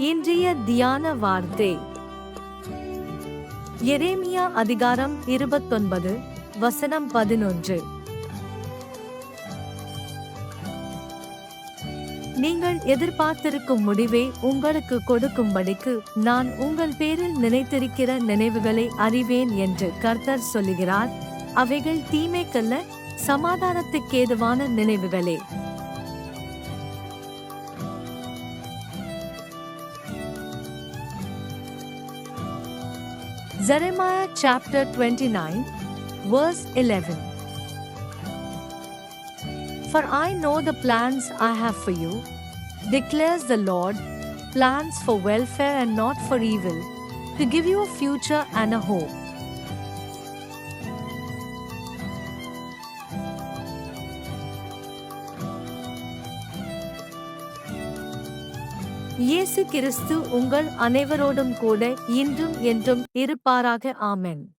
இன்றைய தியான வார்த்தை எரேமியா அதிகாரம் 29 வசனம் 11. நீங்கள் எதிர்பார்த்திருக்கும் முடிவை உங்களுக்கு கொடுக்கும்படிக்கு நான் உங்கள் பேரில் நினைத்திருக்கிற நினைவுகளை அறிவேன் என்று கர்த்தர் சொல்லுகிறார். அவைகள் தீமைக்கல்ல, சமாதானத்துக்கேதுவான நினைவுகளே. Jeremiah chapter 29, verse 11. For I know the plans I have for you, declares the Lord, plans for welfare and not for evil, to give you a future and a hope. இயேசு கிறிஸ்து உங்கள் அனைவரோடும் கூட இன்றும் என்றும் இருப்பாராக. ஆமென்.